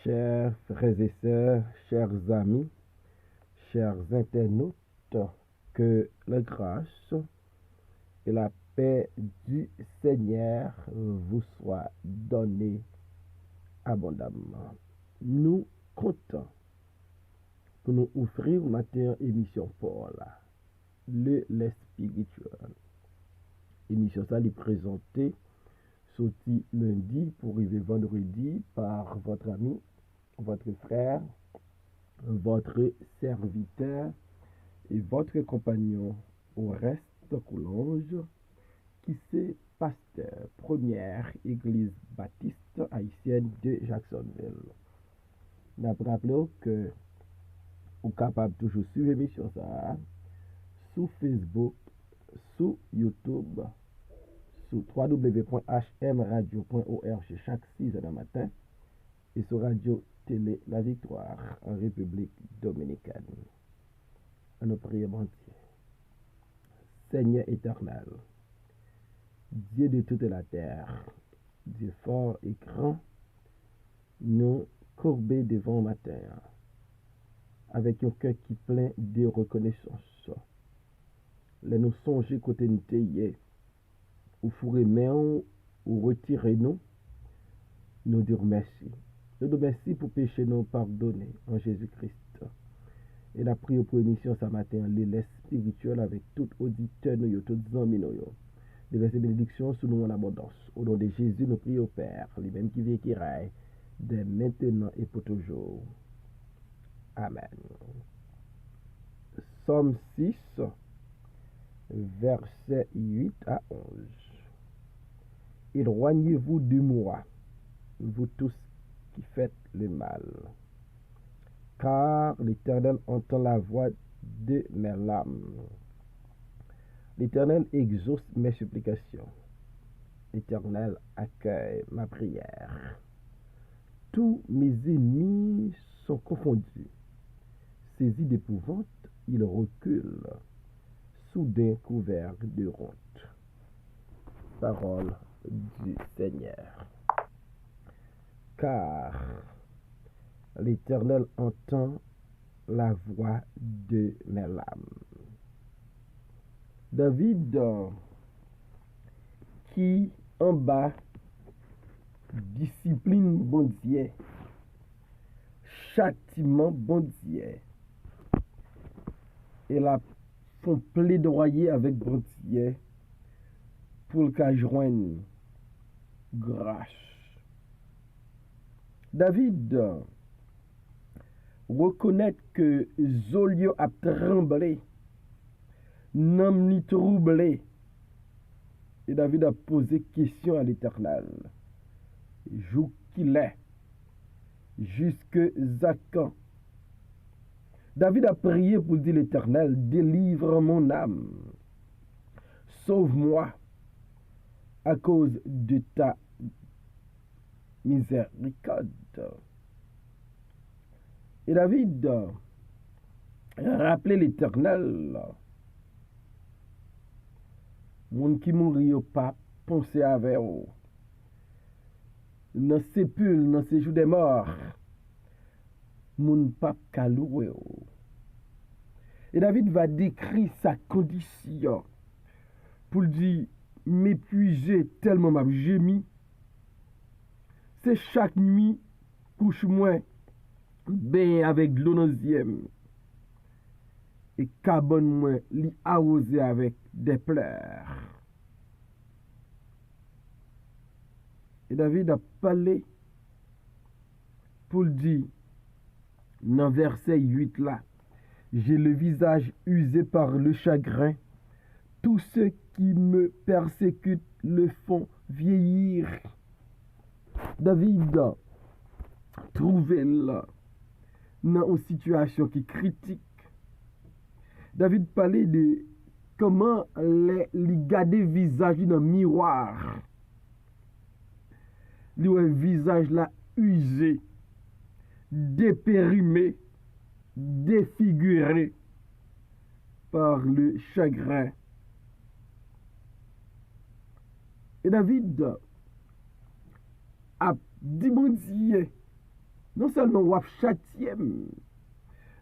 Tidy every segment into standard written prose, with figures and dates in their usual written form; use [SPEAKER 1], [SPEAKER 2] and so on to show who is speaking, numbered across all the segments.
[SPEAKER 1] Chers frères et sœurs, chers amis, chers internautes, que la grâce et la paix du Seigneur vous soient données abondamment. Nous comptons pour nous offrir matin émission pour le lait spirituel. Émission ça est présentée sorti lundi pour arriver vendredi par votre ami, votre frère, votre serviteur et votre compagnon au reste Coulange, qui c'est pasteur première église baptiste haïtienne de Jacksonville. Nous rappelons que vous êtes capable de toujours suivre l'émission ça sur Facebook, sur YouTube, sur www.hmradio.org chaque 6h du matin et sur Radio Télé La Victoire en République Dominicaine. Nous prions, mon Dieu. Seigneur éternel, Dieu de toute la terre, Dieu fort et grand, nous courbés devant matin avec un cœur qui plein de reconnaissance. Les nous songer côté nous tailler, ou fourrer main, ou retirer nous dire merci. Nous disons merci pour pécher nous pardonner en Jésus-Christ. Et la prière pour émission ce matin, l'élève spirituel avec tout auditeur, nous, tout amis, nous. Des versets bénédictions sous nous en abondance. Au nom de Jésus, nous prions au Père, les mêmes qui vient qui raille, dès maintenant et pour toujours. Amen. Psaume 6, versets 8 à 11. Éloignez-vous de moi, vous tous qui faites le mal, car l'Éternel entend la voix de mes larmes. L'Éternel exauce mes supplications. L'Éternel accueille ma prière. Tous mes ennemis sont confondus. Saisis d'épouvante, ils reculent, soudain couverts de honte. Parole du Seigneur. Car l'Éternel entend la voix de mes larmes. David, qui en bas discipline bon Dieu, châtiment bon Dieu, et la font plaidoyer avec bon Dieu pour qu'elle joigne grâce. David reconnaît que Zolio a tremblé, n'am ni troublé. Et David a posé question à l'Éternel. Jour qu'il est, jusque Zacan. David a prié pour dire l'Éternel, délivre mon âme. Sauve-moi à cause de ta miséricorde. Et David a rappelé l'Éternel. Moun qui mourit au pas, pensez avec eux. Dans sépulcre, dans séjour des morts, moun pas kaloué. Et David va décrire sa condition pour dire m'épuiser tellement m'a gémi. C'est chaque nuit couche moins ben avec de l'eau dans yeux et cabane moins li arrosé avec des pleurs. Et David a parlé pour dire dans verset 8 là, j'ai le visage usé par le chagrin, tous ceux qui me persécutent le font vieillir. David trouvé là dans une situation qui critique. David parlait de comment les garder visage dans le miroir. Le visage là usé, dépérimé, défiguré par le chagrin. Et David a dit bon Dieu, non seulement wap châtier,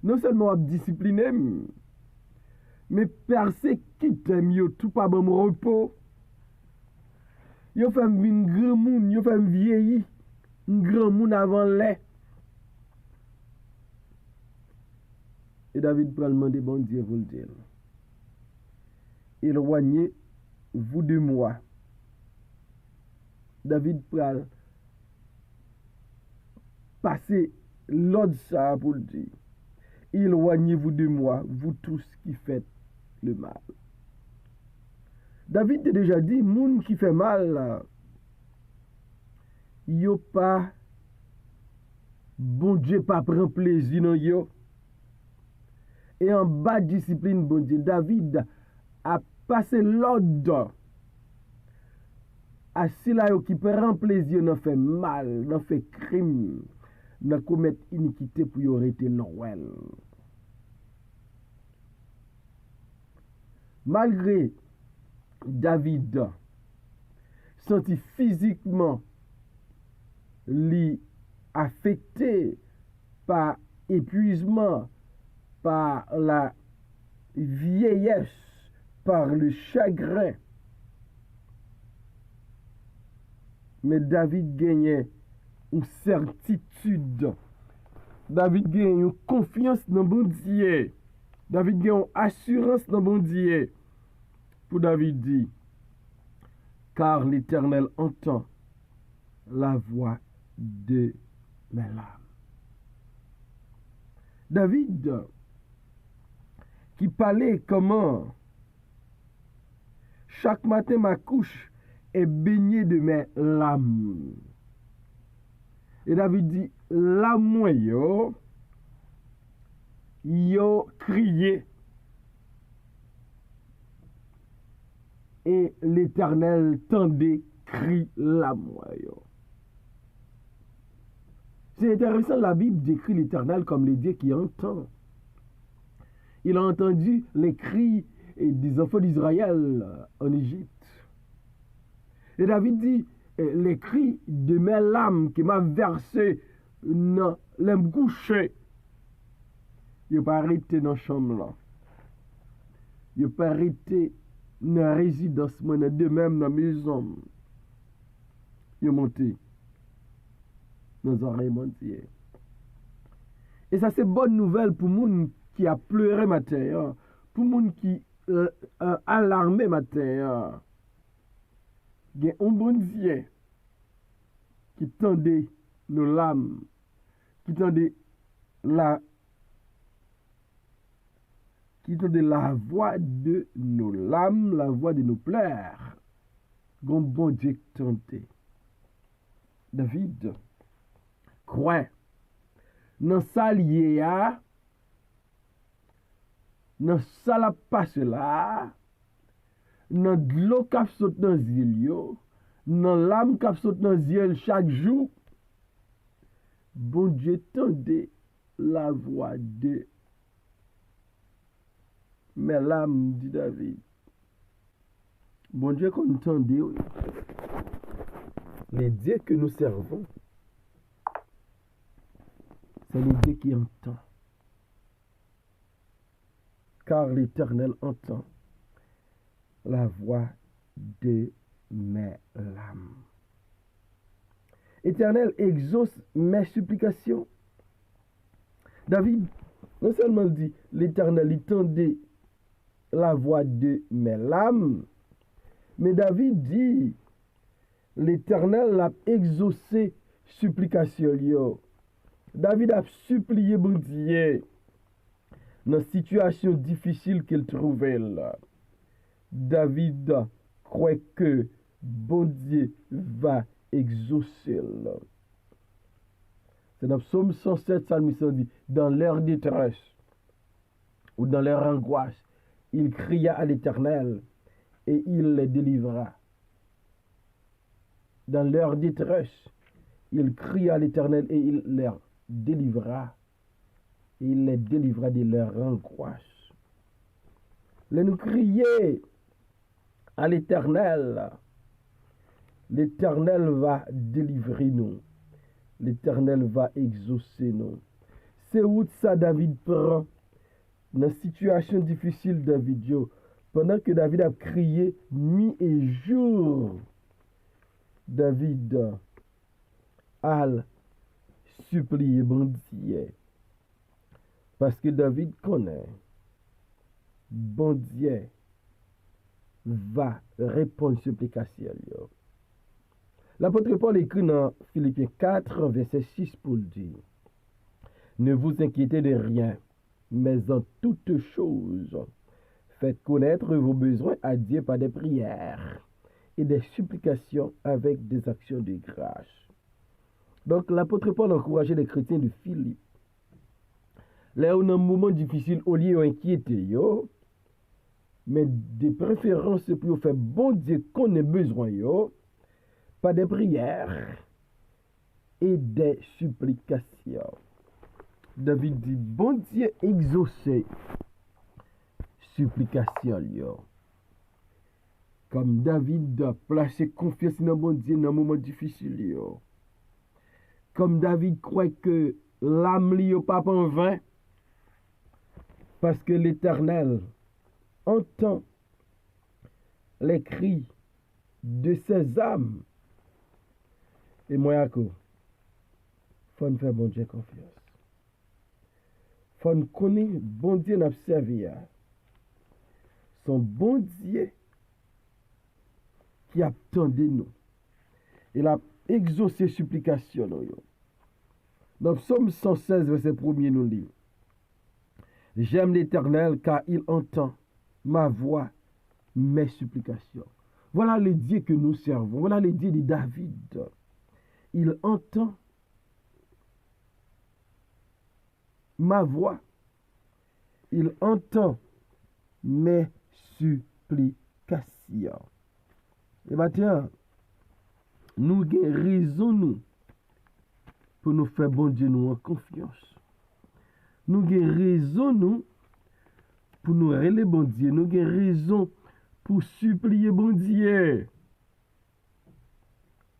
[SPEAKER 1] non seulement wap discipliner, mais persécuter yo tout pas bon repos. Yo fait vin grand moun, yo fait vieilli, un grand moun avant lait. Et David pral demander bon Dieu vous le dire. Éloignez-vous de moi. David pral passer l'ordre ça pour le dire. Éloignez-vous de moi, vous tous qui faites le mal. David a déjà dit, moun qui fait mal, yo pas, bon Dieu pas prend plaisir dans yo. Et en bas discipline, bon Dieu, David a passé l'ordre à ceux-là qui prend plaisir, n'a fait mal, n'a fait crime, n'a commettre iniquité pour y arrêter l'ouel. Malgré David senti physiquement li affecté par épuisement, par la vieillesse, par le chagrin, mais David gagnait une certitude, David gagnait une confiance dans bon Dieu, David gagnait une assurance dans bon Dieu. Pour David dit, car l'Éternel entend la voix de mes larmes. David, qui parlait comment chaque matin ma couche est baignée de mes larmes. Et David dit, larmes yo crié. Et l'Éternel tendait cri la moyo. C'est intéressant, la Bible décrit l'Éternel comme le Dieu qui entend. Il a entendu les cris des enfants d'Israël en Égypte. Et David dit, les cris de mes larmes qui m'a versé dans les coucher. Il n'a pas arrêté dans la chambre là. Il n'a pas arrêté dans la résidence, de même dans la maison. Il est monté dans les oreilles montières. Et ça, c'est bonne nouvelle pour les gens qui a pleuré matin, pour les gens qui alarmé matin. Il y a un bon Dieu qui tendait nos larmes, qui tendait la voix de nos larmes, la voix de nos pleurs. Gon bon Dieu tenté. David croit dans sa lié dans sa la passe là, dans de l'eau qui saute dans les dans l'âme qui saute dans les chaque jour. Bon Dieu tendait la voix de mais l'âme, dit David. Bon Dieu qu'on entendait, les dieux que nous servons, c'est le Dieu qui entend. Car l'Éternel entend la voix de mes larmes. Éternel exauce mes supplications. David non seulement dit, l'Éternel entendait la voix de mes larmes, mais David dit, l'Éternel a exaucé supplication. David a supplié bon Dieu dans la situation difficile qu'il trouvait là. David croit que bon Dieu va exaucer là. C'est dans le psaume 107, psalmiste dit, dans leur détresse ou dans leur angoisse, il cria à l'Éternel et il les délivra. Dans leur détresse, il cria à l'Éternel et il les délivra. Il les délivra de leur angoisse. Les nous crier à l'Éternel. L'Éternel va délivrer nous. l'Éternel va exaucer nous. C'est où ça David prend dans la situation difficile David yo, pendant que David a crié nuit et jour. David a supplié bon Dieu. Parce que David connaît, bon Dieu va répondre supplication. L'apôtre Paul écrit dans Philippiens 4, verset 6 pour dire: ne vous inquiétez de rien, mais en toutes choses, faites connaître vos besoins à Dieu par des prières et des supplications avec des actions de grâce. Donc l'apôtre Paul encourageait les chrétiens de Philippe. Là où dans un moment difficile, au lieu d'inquiéter, mais de préférence pour faire bon Dieu qu'on ait besoin, par des prières et des supplications. David dit, bon Dieu exaucé supplication. Comme David a placé confiance dans bon Dieu dans un moment difficile. Comme David croit que l'âme li pas en vain, parce que l'Éternel entend les cris de ses âmes. Et moi, il faut nous faire bon Dieu confiance. Il faut nous connaître bon Dieu n'a servi. Son bon Dieu qui attendait nous. Il a exaucé supplication. Dans Psaume 116, verset 1er, nous lit: j'aime l'Éternel car il entend ma voix, mes supplications. Voilà le Dieu que nous servons. Voilà le Dieu de David. Il entend ma voix. Il entend mes supplications. Et maintenant, nous guérisons-nous pour nous faire bon Dieu nous en confiance. Nous guérisons-nous pour nous relever bon Dieu. Nous guérisons pour supplier bon Dieu.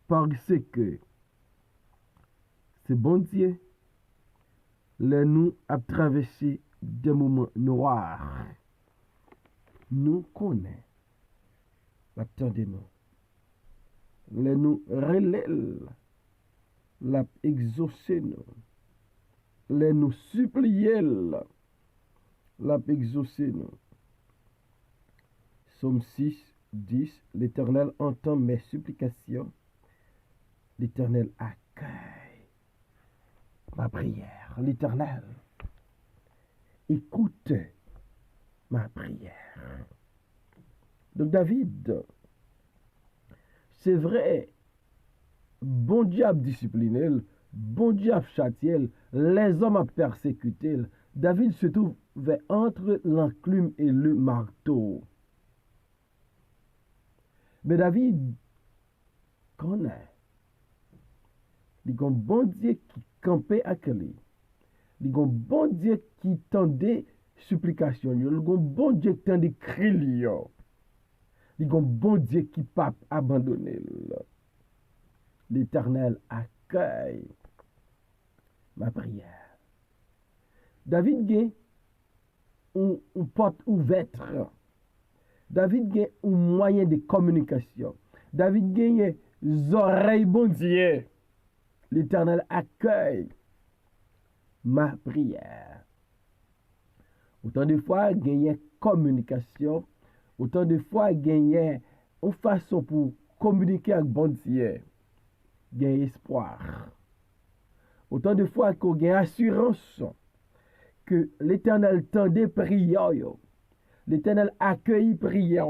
[SPEAKER 1] Parce que c'est bon Dieu, là nous a traversé des moments noirs. Nous connaissons. Attendez-nous. Là nous relève, l'a exaucé nous. Là nous supplier, l'a exaucé nous. Psaume 6, 10, l'Éternel entend mes supplications. L'Éternel accueille ma prière. L'Éternel écoute ma prière. Donc David, c'est vrai, bon Dieu a discipliné, bon Dieu a châtié, les hommes a persécuté. David se trouvait entre l'enclume et le marteau. Mais David connaît. Il y a un bon Dieu qui campait à lui. Il y a un bon Dieu qui tendait supplication. Il y a un bon Dieu qui tendait cri. Il y a un bon Dieu qui ne pas abandonner. L'Éternel accueille ma prière. David a une porte ouverte. David a un moyen de communication. David a des oreilles bon Dieu. L'Éternel accueille ma prière. Autant de fois, gagner communication. Autant de fois, gagner une façon pour communiquer avec bon Dieu. Gagner espoir. Autant de fois qu'on gagne assurance que l'Éternel tendait prière. L'Éternel accueille prière.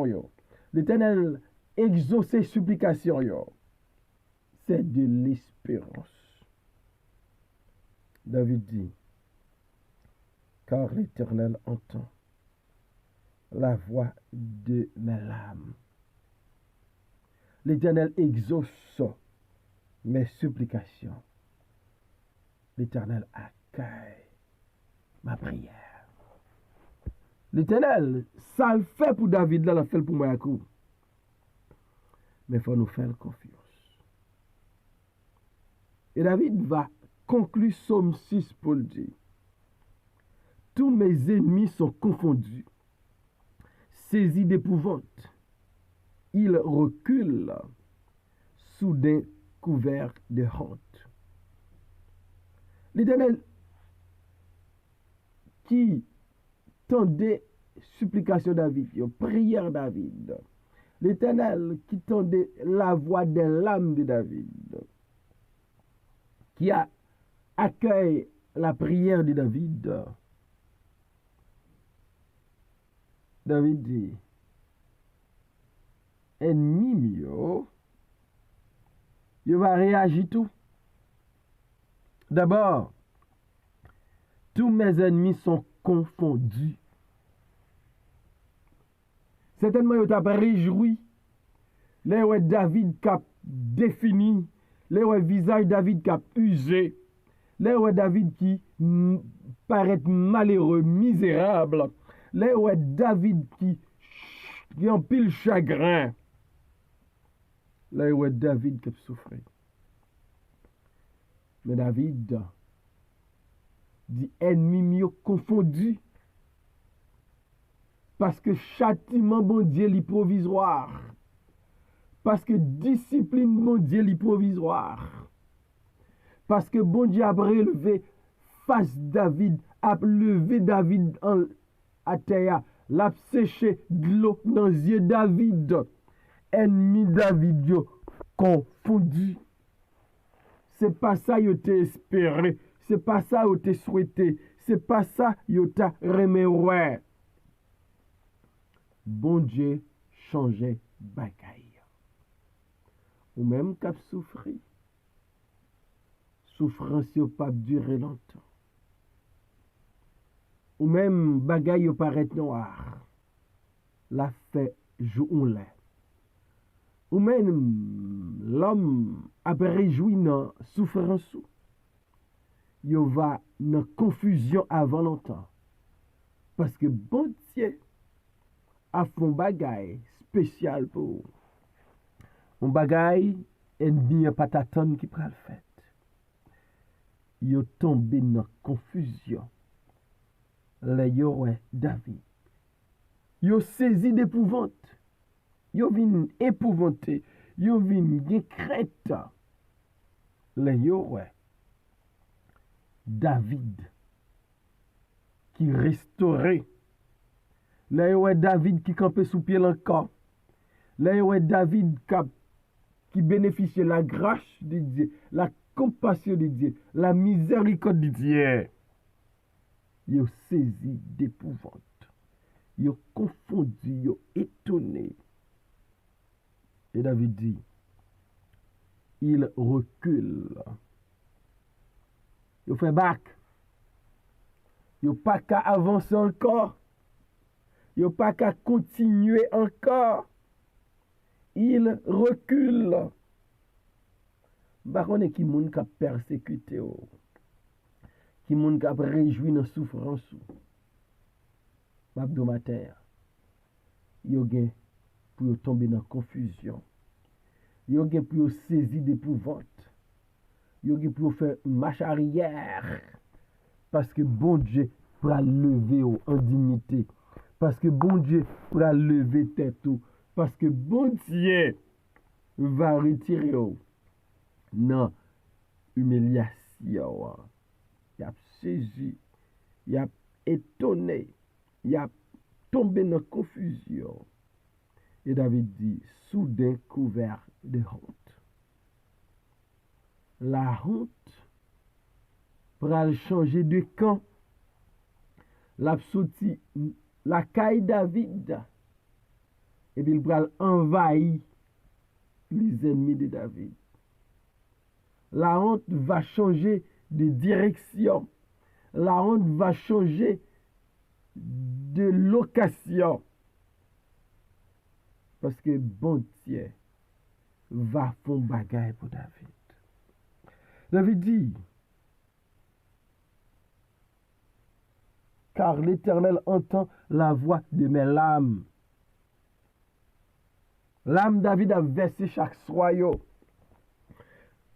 [SPEAKER 1] L'Éternel exauce supplication. C'est de l'espérance. David dit, car l'Éternel entend la voix de mes larmes. L'Éternel exauce mes supplications. L'Éternel accueille ma prière. L'Éternel, ça le fait pour David, là, le fait pour moi. Mais il faut nous faire confiance. Et David va conclure Psaume 6 pour le dire. Tous mes ennemis sont confondus, saisis d'épouvante. Ils reculent, soudain couverts de honte. L'Éternel qui tendait supplication David, prière David, l'Éternel qui tendait la voix des larmes de David, qui a accueilli la prière de David. David dit, ennemi mio, il va réagir tout. D'abord, tous mes ennemis sont confondus. Certainement, il t'a réjoui. Là où David cap défini, là où visage David cap usé, là où David qui paraît malheureux, misérable, là où David qui en pile chagrin, là où David qui souffre. Mais David dit ennemi mieux confondu. Parce que châtiment, bon Dieu, est provisoire. Parce que discipline, bon Dieu, est provisoire. Parce que bon Dieu a relevé face David, a levé David à terre, l'a séché de l'eau dans les yeux David. Ennemi David, yo, confondu. C'est pas ça yo t'ai espéré. C'est pas ça yo t'ai souhaité. C'est pas ça yo t'a remis ouais. Bon Dieu changeait bagaille. Ou même cap souffri. Souffrance yo pas durer longtemps. Ou même bagaille yo paraît noir. La fait jour là. Ou même l'homme a réjoui dans souffrance. Yo va dans confusion avant longtemps. Parce que bon Dieu a font bagaille spécial pour un bagaille ennemi pas t'attendre qui pral fait. Yo tombé dans confusion. Là yo ouais David. Yo saisi d'épouvante. Yo vin épouvanté. Yo vin gen crête. Là yo ouais David qui restauré. Là yo ouais David qui campait sous pied encore. Là yo ouais David qui bénéficiait la grâce de Dieu, la compassion de Dieu, la miséricorde de Dieu. Yo saisi d'épouvante. Yo confondu, yo étonné. Et David dit, il recule. Yo fait back. Yo pas qu'à avancer encore. Yo pas qu'à continuer encore. Il recule. Baronne qui moun ka persécuté ou. Qui moun ka réjoui dans souffrance ou. Babdo mater. Yo gen pour tomber dans confusion. Yo gen pour saisir d'épouvante. Yo gen pour faire marche arrière. Parce que bon Dieu pourra lever en dignité. Parce que bon Dieu pourra lever tête ou. Parce que bon Dieu va retirer non humiliation. Il a saisi, il a étonné, il a tombé dans confusion. Et David dit, soudain couvert de honte. La honte pourra changer de camp. La sorti la caille David. Et puis il pourra envahir les ennemis de David. La honte va changer de direction. La honte va changer de location. Parce que bon Dieu va faire bagaille pour David. David dit, car l'Éternel entend la voix de mes larmes. L'âme David a versé chaque soir.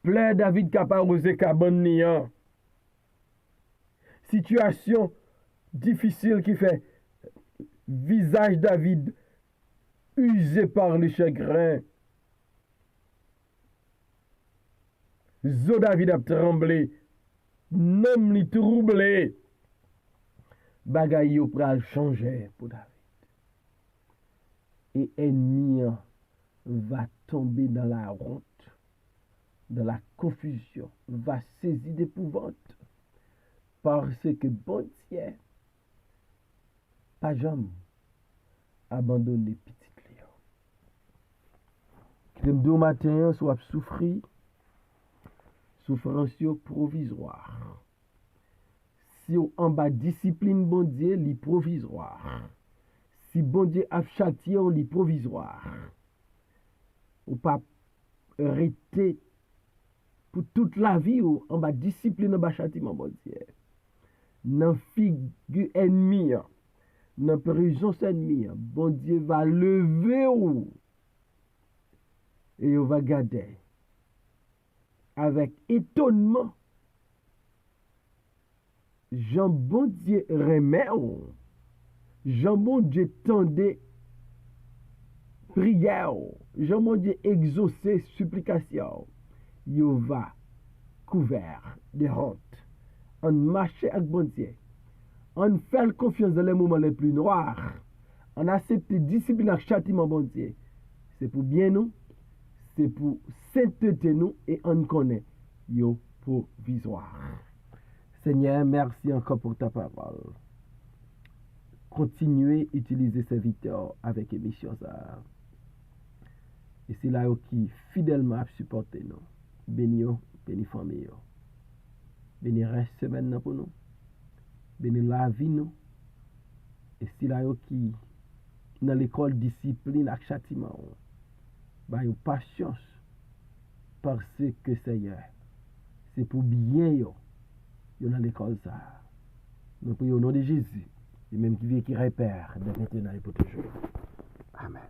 [SPEAKER 1] Plaît David capable de cabane niant. Situation difficile qui fait visage David usé par le chagrin. Zo David a tremblé, nom li troublé. Bagay yo pral changer pour David. Et ennemi va tomber dans la honte, dans la confusion, va saisir d'épouvante. Parce que bon Dieu, pas jamais abandonner petit lion. Crème de matin, soit souffrir, souffrance provisoire. Si on en bas discipline bon Dieu, li provisoire. Si bon Dieu a châtié, li provisoire. Ou pas arrêter pour toute la vie ou en bas discipline en bas châtiment bon Dieu. Dans figure ennemi, dans prison ennemi, bon Dieu va lever ou et on va garder avec étonnement. Jean bon Dieu remet ou Jean bon Dieu tendait prière, Jean bon Dieu exaucé supplication. Yo va couvert de honte. On marche avec bon Dieu. On fait confiance dans les moments les plus noirs. On accepte discipline et châtiment bon Dieu. C'est pour bien nous, c'est pour sainteté nous et on connaît yo provisoire. Seigneur, merci encore pour ta parole. Continuez à utiliser serviteurs avec émission ça. Et c'est là qui fidèlement supporte nous. Béni, béni famille. Béni reste semaine pour nous. Béni la vie nous. Et c'est là qui dans l'école discipline et châtiment. Bah yo patience parce que Seigneur, c'est pour bien yo dans l'école ça. Nous prions au nom de Jésus, et même qui vient qui répère de maintenant et pour toujours. Amen.